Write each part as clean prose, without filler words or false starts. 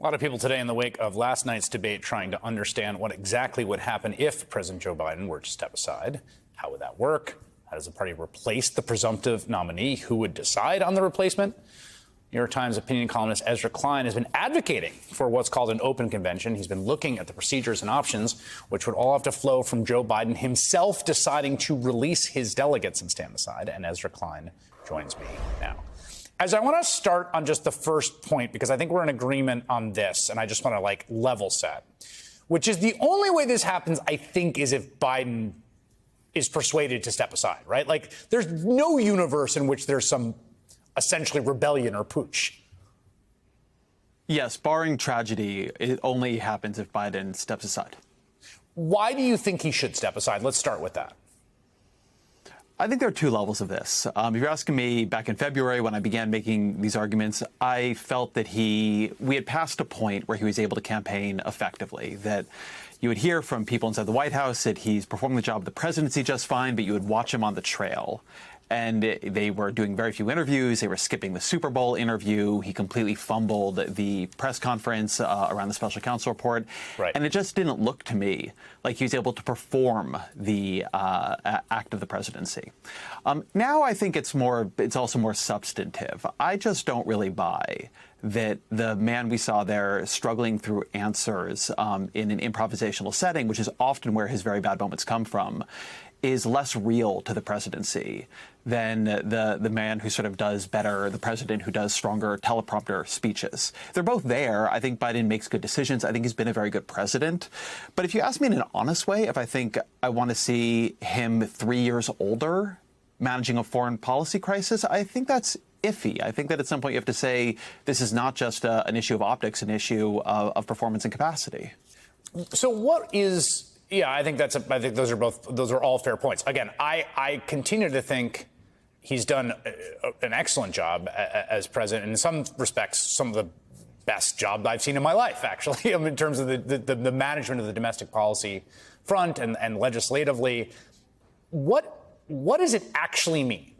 A lot of people today in the wake of last night's debate trying to understand what exactly would happen if President Joe Biden were to step aside. How would that work? How does the party replace the presumptive nominee? Who would decide on the replacement? New York Times opinion columnist Ezra Klein has been advocating for what's called an open convention. He's been looking at the procedures and options, which would all have to flow from Joe Biden himself deciding to release his delegates and stand aside. And Ezra Klein joins me now. As I want to start on just the first point, because I think we're in agreement on this, and I just want to level set, which is the only way this happens, I think, is if Biden is persuaded to step aside, right? There's no universe in which there's some essentially rebellion or putsch. Yes, barring tragedy, it only happens if Biden steps aside. Why do you think he should step aside? Let's start with that. I think there are two levels of this. If you're asking me, back in February when I began making these arguments, I felt that we had passed a point where he was able to campaign effectively, that you would hear from people inside the White House that he's performing the job of the presidency just fine, but you would watch him on the trail. And they were doing very few interviews. They were skipping the Super Bowl interview. He completely fumbled the press conference around the special counsel report. Right. And it just didn't look to me like he was able to perform the act of the presidency. Now I think it's also more substantive. I just don't really buy that the man we saw there struggling through answers in an improvisational setting, which is often where his very bad moments come from, is less real to the presidency than the man who sort of does better, the president who does stronger teleprompter speeches. They're both there. I think Biden makes good decisions. I think he's been a very good president. But if you ask me in an honest way, if I think I want to see him 3 years older managing a foreign policy crisis, I think that's iffy. I think that at some point you have to say this is not just an issue of optics, an issue of performance and capacity. So what is... Yeah, I think those are all fair points. Again, I continue to think he's done an excellent job as president, and in some respects, some of the best job I've seen in my life, actually, in terms of the management of the domestic policy front and legislatively. What does it actually mean?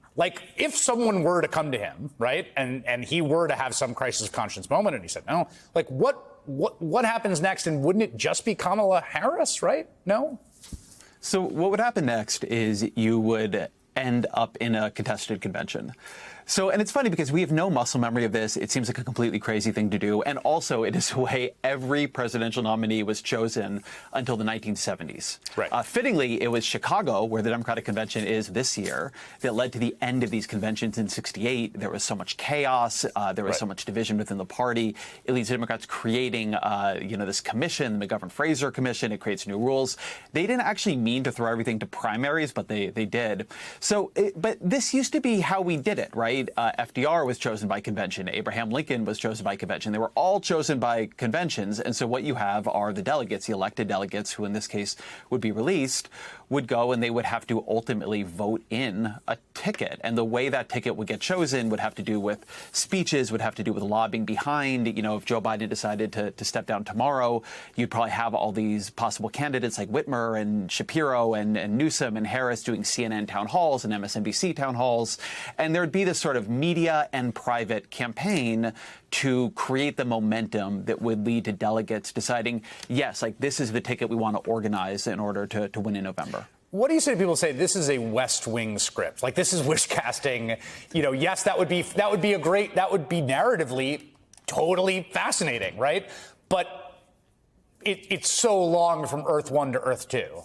If someone were to come to him, right, and he were to have some crisis of conscience moment, and he said no, what happens next? And wouldn't it just be Kamala Harris, right? No? So what would happen next is you would end up in a contested convention. And it's funny because we have no muscle memory of this. It seems like a completely crazy thing to do. And also, it is the way every presidential nominee was chosen until the 1970s. Right. Fittingly, it was Chicago, where the Democratic Convention is this year, that led to the end of these conventions in '68. There was so much chaos. There was so much division within the party. It leads to Democrats creating, this commission, the McGovern-Fraser Commission. It creates new rules. They didn't actually mean to throw everything to primaries, but they did. But this used to be how we did it, right? FDR was chosen by convention. Abraham Lincoln was chosen by convention. They were all chosen by conventions. And so what you have are the delegates, the elected delegates, who in this case would be released, would go and they would have to ultimately vote in a ticket. And the way that ticket would get chosen would have to do with speeches, would have to do with lobbying behind. If Joe Biden decided to step down tomorrow, you'd probably have all these possible candidates like Whitmer and Shapiro and Newsom and Harris doing CNN town halls and MSNBC town halls. And there'd be this sort of media and private campaign to create the momentum that would lead to delegates deciding, yes, this is the ticket we want to organize in order to win in November. What do you say to people who say this is a West Wing script? This is wish casting. Yes, that would be narratively totally fascinating, right? But it's so long from Earth 1 to Earth 2.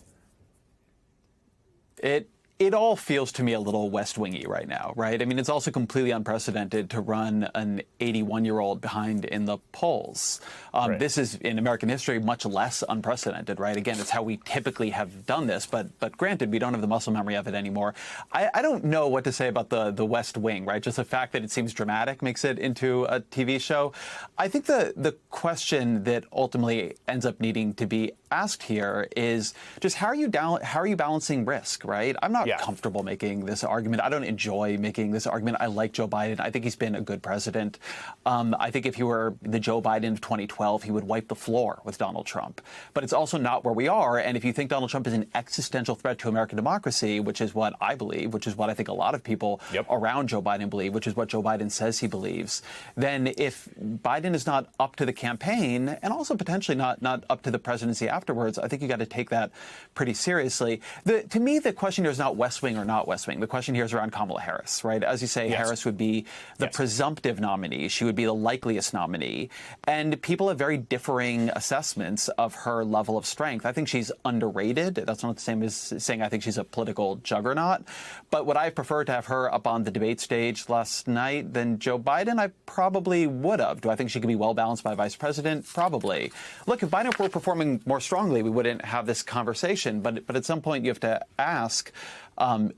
It all feels to me a little West Wingy right now, right? I mean, it's also completely unprecedented to run an 81-year-old behind in the polls. Right. This is, in American history, much less unprecedented, right? Again, it's how we typically have done this, but granted, we don't have the muscle memory of it anymore. I don't know what to say about the West Wing, right? Just the fact that it seems dramatic makes it into a TV show. I think the question that ultimately ends up needing to be asked here is just how are you balancing risk, right? I'm not comfortable making this argument. I don't enjoy making this argument. I like Joe Biden. I think he's been a good president. I think if he were the Joe Biden of 2012, he would wipe the floor with Donald Trump. But it's also not where we are. And if you think Donald Trump is an existential threat to American democracy, which is what I believe, which is what I think a lot of people around Joe Biden believe, which is what Joe Biden says he believes, then if Biden is not up to the campaign and also potentially not up to the presidency afterwards, I think you got to take that pretty seriously. To me, the question here is not West Wing or not West Wing. The question here is around Kamala Harris, right? As you say, Harris would be the presumptive nominee. She would be the likeliest nominee. And people have very differing assessments of her level of strength. I think she's underrated. That's not the same as saying I think she's a political juggernaut. But would I prefer to have her up on the debate stage last night than Joe Biden? I probably would have. Do I think she could be well balanced by vice president? Probably. Look, if Biden were performing more strongly, we wouldn't have this conversation. But at some point, you have to ask,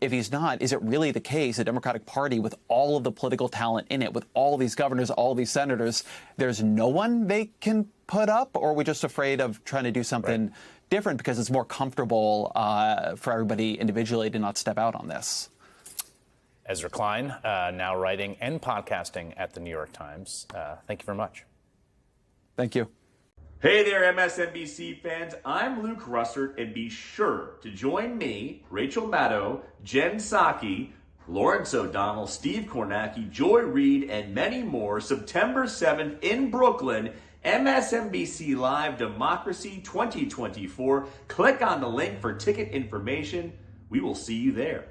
if he's not, is it really the case the Democratic Party, with all of the political talent in it, with all these governors, all these senators, there's no one they can put up? Or are we just afraid of trying to do something different because it's more comfortable for everybody individually to not step out on this? Ezra Klein, now writing and podcasting at the New York Times. Thank you very much. Thank you. Hey there, MSNBC fans. I'm Luke Russert, and be sure to join me, Rachel Maddow, Jen Psaki, Lawrence O'Donnell, Steve Kornacki, Joy Reid, and many more September 7th in Brooklyn, MSNBC Live Democracy 2024. Click on the link for ticket information. We will see you there.